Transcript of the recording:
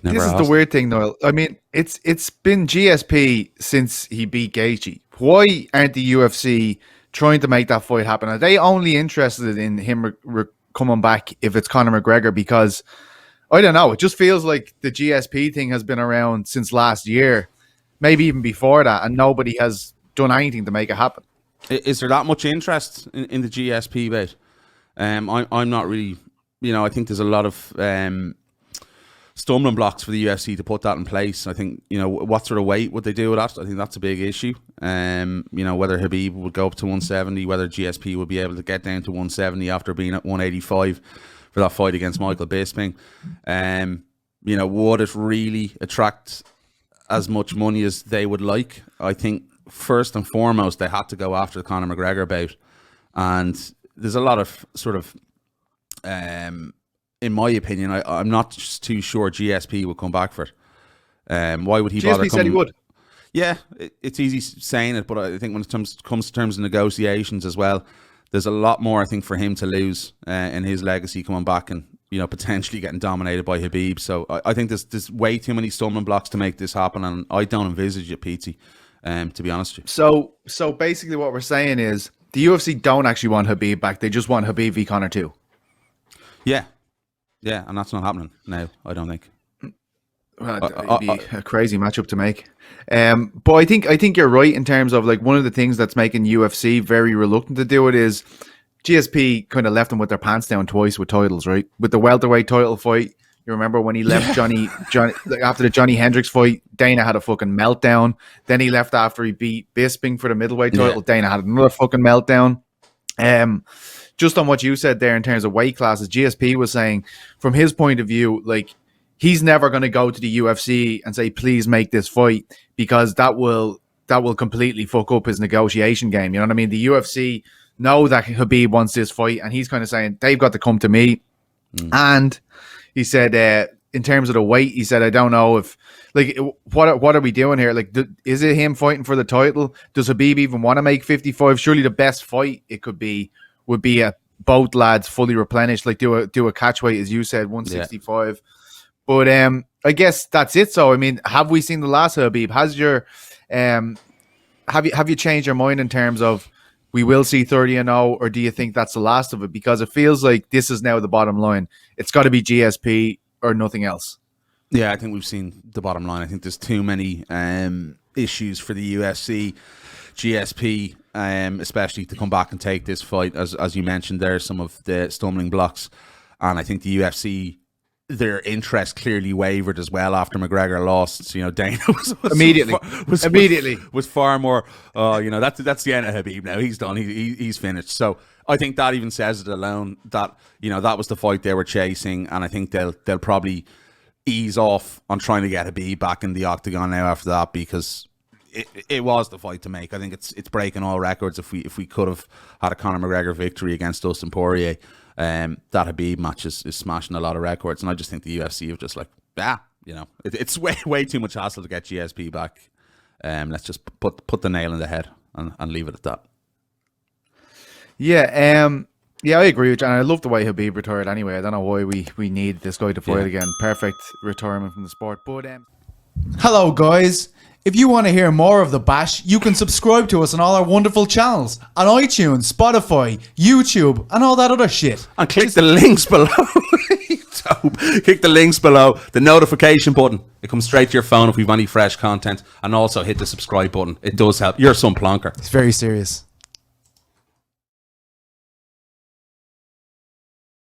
Never This is asked. the weird thing, Niall. I mean, it's been GSP since he beat Gaethje. Why aren't the UFC trying to make that fight happen? Are they only interested in him coming back if it's Conor McGregor? Because I don't know. It just feels like the GSP thing has been around since last year, maybe even before that, and nobody has done anything to make it happen. Is there that much interest in the GSP bit? I'm not really. I think there's a lot of stumbling blocks for the UFC to put that in place. I think, what sort of weight would they do with that? I think that's a big issue. Whether Khabib would go up to 170, whether GSP would be able to get down to 170 after being at 185 for that fight against Michael Bisping. Would it really attract as much money as they would like? I think first and foremost, they had to go after the Conor McGregor bout. And there's a lot of sort of, in my opinion, I'm not too sure GSP will come back for it. Why would he bother coming? GSP said he would. Yeah, it's easy saying it, but I think when it comes to terms of negotiations as well, there's a lot more, I think, for him to lose in his legacy coming back and, potentially getting dominated by Khabib. So I think there's way too many stumbling blocks to make this happen, and I don't envisage it, Petey, to be honest with you. So basically what we're saying is the UFC don't actually want Khabib back. They just want Khabib v. Conor too. Yeah, and that's not happening now, I don't think. Well, it'd be a crazy matchup to make. But I think you're right in terms of like one of the things that's making UFC very reluctant to do it is GSP kind of left them with their pants down twice with titles, right? With the welterweight title fight, you remember when he left Johnny after the Johnny Hendricks fight, Dana had a fucking meltdown. Then he left after he beat Bisping for the middleweight title. Dana had another fucking meltdown. Just on what you said there in terms of weight classes, GSP was saying from his point of view, like he's never going to go to the UFC and say, please make this fight, because that will completely fuck up his negotiation game. You know what I mean? The UFC know that Khabib wants this fight, and he's kind of saying they've got to come to me. And he said, in terms of the weight, he said, I don't know if like what are we doing here? Like, is it him fighting for the title? Does Khabib even want to make 55? Surely the best fight it could be would be a both lads fully replenished, like do a catch weight as you said, 165. Yeah. But I guess that's it. So I mean, have we seen the last Khabib? Has your have you changed your mind in terms of we will see 30-0, or do you think that's the last of it? Because it feels like this is now the bottom line. It's got to be GSP or nothing else. Yeah, I think we've seen the bottom line. I think there's too many issues for the UFC, GSP, especially to come back and take this fight. As you mentioned, there are some of the stumbling blocks, and I think the UFC, their interest clearly wavered as well after McGregor lost. So, Dana was far more. That's the end of Khabib now. He's done. He's finished. So I think that even says it alone that that was the fight they were chasing, and I think they'll probably ease off on trying to get Khabib back in the octagon now after that, because it was the fight to make. I think it's breaking all records. If we could have had a Conor McGregor victory against Dustin Poirier, that Khabib match is smashing a lot of records, and I just think the UFC have just like, it's way too much hassle to get GSP back. Let's just put the nail in the head and leave it at that. Yeah, I agree with you, and I love the way Khabib retired anyway. I don't know why we need this guy to fight again. Perfect retirement from the sport. But hello guys. If you want to hear more of The Bash, you can subscribe to us on all our wonderful channels on iTunes, Spotify, YouTube, and all that other shit. And click the links below. Click the links below, the notification button. It comes straight to your phone if we've any fresh content. And also hit the subscribe button. It does help. You're some plonker. It's very serious.